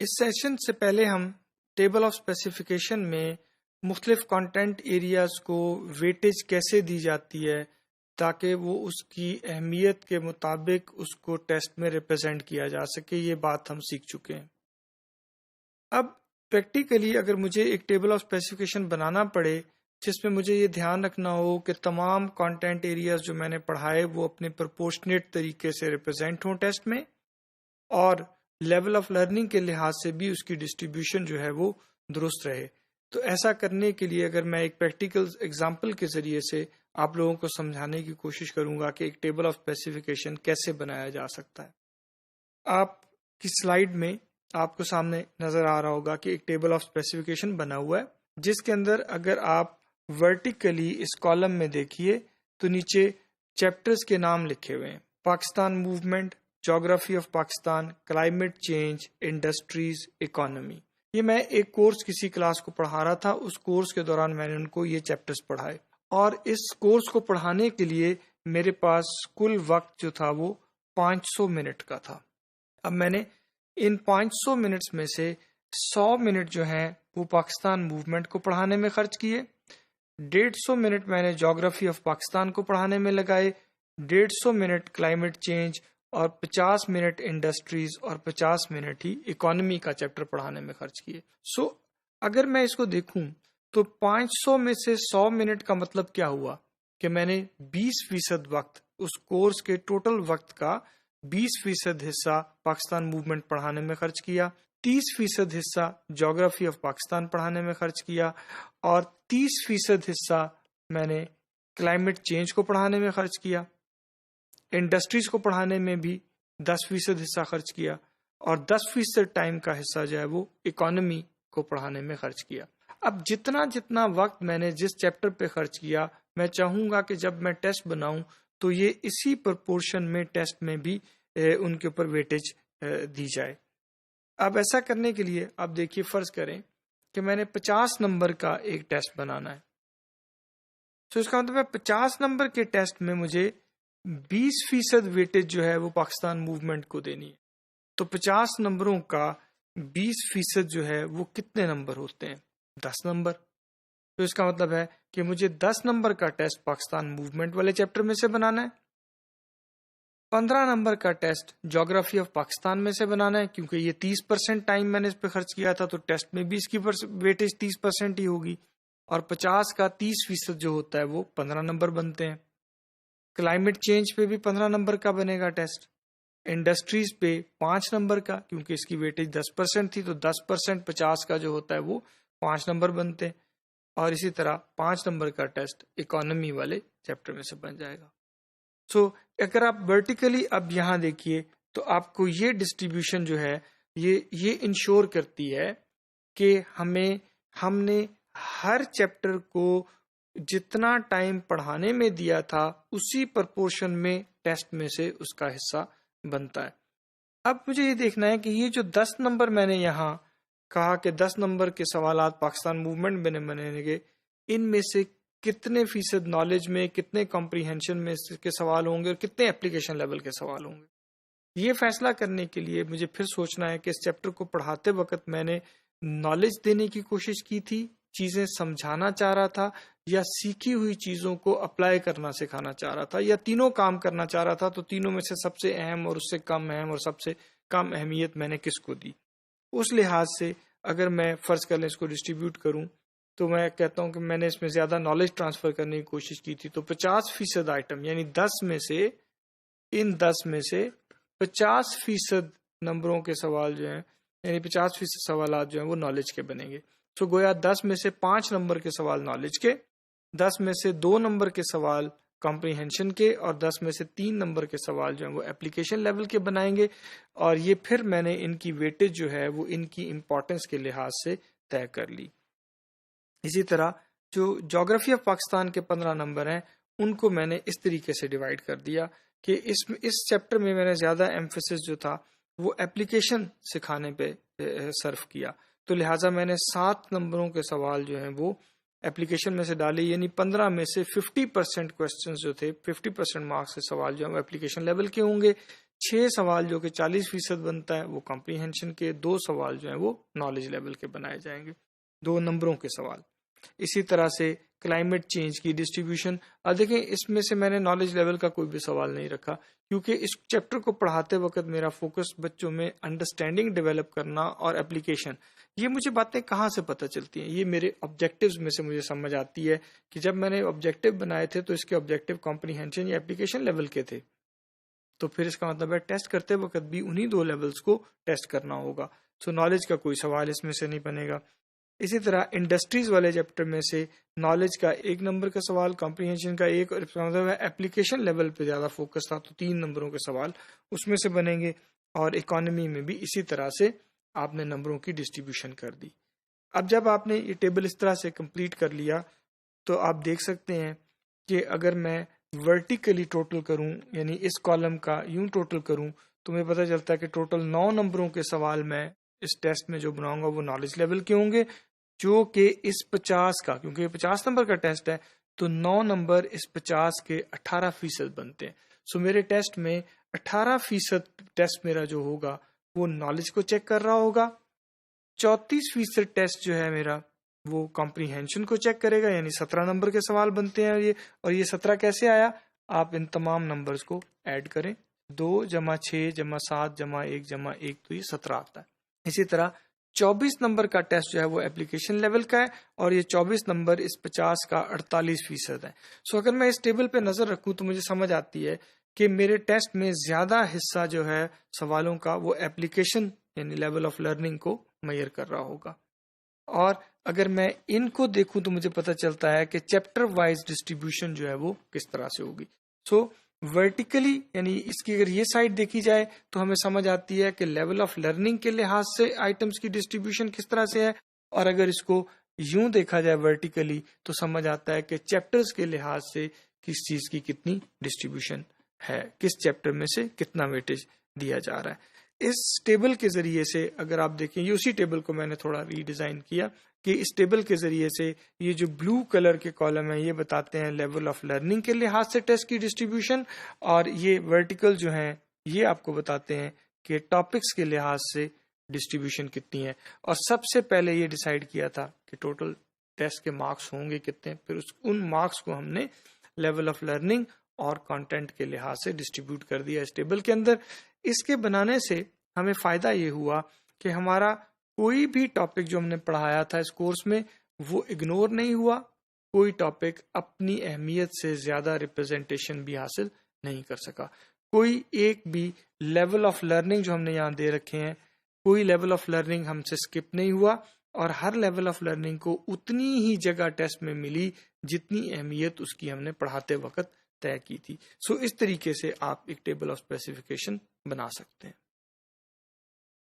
اس session سے پہلے ہم ٹیبل آف اسپیسیفکیشن میں مختلف کانٹینٹ ایریاز کو ویٹیج کیسے دی جاتی ہے تاکہ وہ اس کی اہمیت کے مطابق اس کو ٹیسٹ میں ریپرزینٹ کیا جا سکے، یہ بات ہم سیکھ چکے ہیں۔ اب پریکٹیکلی اگر مجھے ایک ٹیبل آف اسپیسیفکیشن بنانا پڑے جس میں مجھے یہ دھیان رکھنا ہو کہ تمام کانٹینٹ ایریاز جو میں نے پڑھائے وہ اپنے پرپورشنیٹ طریقے سے ریپرزینٹ ہوں ٹیسٹ میں، اور لیول آف لرننگ کے لحاظ سے بھی اس کی ڈسٹریبیوشن جو ہے وہ درست رہے، تو ایسا کرنے کے لیے اگر میں ایک پریکٹیکل ایگزامپل کے ذریعے سے آپ لوگوں کو سمجھانے کی کوشش کروں گا کہ ایک ٹیبل آف اسپیسیفکیشن کیسے بنایا جا سکتا ہے۔ آپ کی سلائیڈ میں آپ کو سامنے نظر آ رہا ہوگا کہ ایک ٹیبل آف اسپیسیفکیشن بنا ہوا ہے جس کے اندر اگر آپ ورٹیکلی اس کالم میں دیکھیے تو نیچے چیپٹرز کے نام لکھے ہوئے ہیں: پاکستان موومنٹ، جغرافی of Pakistan, climate change, industries, economy. یہ میں ایک کورس کسی کلاس کو پڑھا رہا تھا، اس کورس کے دوران میں نے ان کو یہ چیپٹرز پڑھائے، اور اس کورس کو پڑھانے کے لیے میرے پاس کل وقت جو تھا وہ 500 منٹ کا تھا۔ اب میں نے ان 500 منٹس میں سے 100 منٹ جو ہیں وہ پاکستان موومنٹ کو پڑھانے میں خرچ کیے، 150 منٹ میں نے جغرافی آف پاکستان کو پڑھانے میں لگائے، 150 منٹ کلائمیٹ چینج، اور 50 منٹ انڈسٹریز، اور 50 منٹ ہی اکانومی کا چیپٹر پڑھانے میں خرچ کیے۔ اگر میں اس کو دیکھوں تو 500 میں سے 100 منٹ کا مطلب کیا ہوا کہ میں نے 20% وقت، اس کورس کے ٹوٹل وقت کا 20% حصہ پاکستان موومنٹ پڑھانے میں خرچ کیا، 30% حصہ جغرافی آف پاکستان پڑھانے میں خرچ کیا، اور 30% حصہ میں نے کلائمیٹ چینج کو پڑھانے میں خرچ کیا، انڈسٹریز کو پڑھانے میں بھی 10% حصہ خرچ کیا، اور 10% ٹائم کا حصہ جو ہے وہ اکانومی کو پڑھانے میں خرچ کیا۔ اب جتنا وقت میں نے جس چیپٹر پہ خرچ کیا، میں چاہوں گا کہ جب میں ٹیسٹ بناؤں تو یہ اسی پرپورشن میں ٹیسٹ میں بھی ان کے اوپر ویٹیج دی جائے۔ اب ایسا کرنے کے لیے آپ دیکھیے، فرض کریں کہ میں نے 50 نمبر کا ایک ٹیسٹ بنانا ہے، تو اس کا مطلب ہے 50 نمبر کے ٹیسٹ میں مجھے 20% ویٹیج جو ہے وہ پاکستان موومنٹ کو دینی ہے۔ تو 50 نمبروں کا 20% جو ہے وہ کتنے نمبر ہوتے ہیں؟ 10 نمبر۔ تو اس کا مطلب ہے کہ مجھے 10 نمبر کا ٹیسٹ پاکستان موومنٹ والے چیپٹر میں سے بنانا ہے، 15 نمبر کا ٹیسٹ جغرافی آف پاکستان میں سے بنانا ہے، کیونکہ یہ 30% ٹائم میں نے اس پہ خرچ کیا تھا، تو ٹیسٹ میں بھی اس کی ویٹیج 30% ہی ہوگی، اور 50 کا 30% جو ہوتا ہے وہ 15 نمبر بنتے ہیں۔ کلائمیٹ چینج پہ بھی 15 نمبر کا بنے گا ٹیسٹ، انڈسٹریز پہ 5 نمبر کا، کیونکہ اس کی ویٹیج 10% تھی، تو 10% 50 کا جو ہوتا ہے وہ 5 نمبر بنتے ہیں، اور اسی طرح 5 نمبر کا ٹیسٹ اکانومی والے چیپٹر میں سے بن جائے گا۔ اگر آپ ورٹیکلی اب یہاں دیکھیے تو آپ کو یہ ڈسٹریبیوشن جو ہے یہ انشور کرتی ہے کہ ہم نے ہر چیپٹر کو جتنا ٹائم پڑھانے میں دیا تھا اسی پرپورشن میں ٹیسٹ میں سے اس کا حصہ بنتا ہے۔ اب مجھے یہ دیکھنا ہے کہ یہ جو 10 نمبر میں نے یہاں کہا کہ 10 نمبر کے سوالات پاکستان موومنٹ میں بننے گے، ان میں سے کتنے فیصد نالج میں، کتنے کمپریہنشن میں کے سوال ہوں گے، اور کتنے اپلیکیشن لیول کے سوال ہوں گے۔ یہ فیصلہ کرنے کے لیے مجھے پھر سوچنا ہے کہ اس چیپٹر کو پڑھاتے وقت میں نے نالج دینے کی کوشش کی تھی، چیزیں سمجھانا چاہ رہا تھا، یا سیکھی ہوئی چیزوں کو اپلائی کرنا سکھانا چاہ رہا تھا، یا تینوں کام کرنا چاہ رہا تھا، تو تینوں میں سے سب سے اہم اور اس سے کم اہم اور سب سے کم اہمیت میں نے کس کو دی۔ اس لحاظ سے اگر میں فرض کر لیں اس کو ڈسٹریبیوٹ کروں تو میں کہتا ہوں کہ میں نے اس میں زیادہ نالج ٹرانسفر کرنے کی کوشش کی تھی، تو 50% آئٹم یعنی 10 میں سے 50% نمبروں کے سوال جو ہیں، یعنی 50% سوالات جو ہیں وہ نالج کے بنیں گے۔ تو گویا 10 میں سے 5 نمبر کے سوال نالج کے، 10 میں سے 2 نمبر کے سوال کمپریہنشن کے، اور 10 میں سے 3 نمبر کے سوال جو ہیں وہ اپلیکیشن لیول کے بنائیں گے، اور یہ پھر میں نے ان کی ویٹیج جو ہے وہ ان کی امپورٹنس کے لحاظ سے طے کر لی۔ اسی طرح جو جغرافی آف پاکستان کے 15 نمبر ہیں ان کو میں نے اس طریقے سے ڈیوائیڈ کر دیا کہ اس چیپٹر میں نے زیادہ ایمفیسس جو تھا وہ اپلیکیشن سکھانے پہ صرف کیا، تو لہٰذا میں نے 7 نمبروں کے سوال جو ہیں وہ اپلیکیشن میں سے ڈالے، یعنی 15 میں سے 50% کوسچنز جو تھے، 50% مارکس کے سوال جو ہیں وہ اپلیکیشن لیول کے ہوں گے، 6 سوال جو کہ 40% بنتا ہے وہ کمپریہنشن کے، 2 سوال جو ہیں وہ نالج لیول کے بنائے جائیں گے، 2 نمبروں کے سوال۔ اسی طرح سے کلائمیٹ چینج کی ڈسٹریبیوشن، اب دیکھیں اس میں سے میں نے نالج لیول کا کوئی بھی سوال نہیں رکھا، کیونکہ اس چیپٹر کو پڑھاتے وقت میرا فوکس بچوں میں انڈرسٹینڈنگ ڈیولپ کرنا اور اپلیکیشن۔ یہ مجھے باتیں کہاں سے پتہ چلتی ہیں؟ یہ میرے آبجیکٹیوز میں سے مجھے سمجھ آتی ہے کہ جب میں نے آبجیکٹیو بنائے تھے تو اس کے آبجیکٹیو کمپریہنشن یا اپلیکیشن لیول کے تھے، تو پھر اس کا مطلب ہے ٹیسٹ کرتے وقت بھی انہی 2 لیولز کو ٹیسٹ کرنا ہوگا۔ سو نالج کا کوئی سوال اس میں سے نہیں بنے گا۔ اسی طرح انڈسٹریز والے چیپٹر میں سے نالج کا 1 نمبر کا سوال، کمپریہنشن کا 1، اور اس کا مطلب ہے اپلیکیشن لیول پہ زیادہ فوکس تھا تو 3 نمبروں کے سوال اس میں سے بنیں گے، اور اکانومی میں بھی اسی طرح سے آپ نے نمبروں کی ڈسٹریبیوشن کر دی۔ اب جب آپ نے یہ ٹیبل اس طرح سے کمپلیٹ کر لیا تو آپ دیکھ سکتے ہیں کہ اگر میں ورٹیکلی ٹوٹل کروں، یعنی اس کالم کا یوں ٹوٹل کروں، تو مجھے پتہ چلتا ہے کہ ٹوٹل 9 نمبروں کے سوال میں اس ٹیسٹ میں جو بناؤں گا وہ نالج لیول کے ہوں گے، جو کہ اس 50 کا، کیونکہ یہ 50 نمبر کا ٹیسٹ ہے تو 9 نمبر اس 50 کے 18% بنتے ہیں۔ سو میرے ٹیسٹ میں 18% ٹیسٹ میرا جو ہوگا وہ نالج کو چیک کر رہا ہوگا، 34% ٹیسٹ جو ہے میرا وہ کمپریہنشن کو چیک کرے گا، یعنی 17 نمبر کے سوال بنتے ہیں اور یہ 17 کیسے آیا؟ آپ ان تمام نمبرز کو ایڈ کریں، 2 + 6 + 7 + 1 + 1 تو یہ 17 آتا ہے۔ اسی طرح 24 نمبر کا ٹیسٹ جو ہے وہ اپلیکیشن لیول کا ہے، اور یہ 24 نمبر اس 50 کا 48% ہے۔ سو اگر میں اس ٹیبل پہ نظر رکھوں تو مجھے سمجھ آتی ہے کہ میرے ٹیسٹ میں زیادہ حصہ جو ہے سوالوں کا وہ اپلیکیشن یعنی لیول آف لرننگ کو میئر کر رہا ہوگا۔ اور اگر میں ان کو دیکھوں تو مجھے پتہ چلتا ہے کہ چیپٹر وائز ڈسٹریبیوشن جو ہے وہ کس طرح سے ہوگی۔ سو ورٹیکلی یعنی اس کی اگر یہ سائڈ دیکھی جائے تو ہمیں سمجھ آتی ہے کہ لیول آف لرننگ کے لحاظ سے آئٹمس کی ڈسٹریبیوشن کس طرح سے ہے، اور اگر اس کو یوں دیکھا جائے ورٹیکلی تو سمجھ آتا ہے کہ چیپٹرز کے لحاظ سے کس چیز کی کتنی ڈسٹریبیوشن ہے، کس چیپٹر میں سے کتنا ویٹیج دیا جا رہا ہے۔ اس ٹیبل کے ذریعے سے اگر آپ دیکھیں، یہ اسی ٹیبل کو میں نے تھوڑا ری ڈیزائن کیا کہ اس ٹیبل کے ذریعے سے یہ جو بلو کلر کے کالم ہیں یہ بتاتے ہیں لیول آف لرننگ کے لحاظ سے ٹیسٹ کی ڈسٹریبیوشن، اور یہ ورٹیکل جو ہیں یہ آپ کو بتاتے ہیں کہ ٹاپکس کے لحاظ سے ڈسٹریبیوشن کتنی ہے۔ اور سب سے پہلے یہ ڈیسائیڈ کیا تھا کہ ٹوٹل ٹیسٹ کے مارکس ہوں گے کتنے، پھر ان مارکس کو ہم نے لیول آف لرننگ اور کانٹینٹ کے لحاظ سے ڈسٹریبیوٹ کر دیا اس ٹیبل کے اندر۔ اس کے بنانے سے ہمیں فائدہ یہ ہوا کہ ہمارا کوئی بھی ٹاپک جو ہم نے پڑھایا تھا اس کورس میں وہ اگنور نہیں ہوا، کوئی ٹاپک اپنی اہمیت سے زیادہ ریپرزنٹیشن بھی حاصل نہیں کر سکا، کوئی ایک بھی لیول آف لرننگ جو ہم نے یہاں دے رکھے ہیں کوئی لیول آف لرننگ ہم سے سکپ نہیں ہوا، اور ہر لیول آف لرننگ کو اتنی ہی جگہ ٹیسٹ میں ملی جتنی اہمیت اس کی ہم نے پڑھاتے وقت طے کی تھی۔ سو اس طریقے سے آپ ایک ٹیبل آف اسپیسیفکیشن بنا سکتے ہیں۔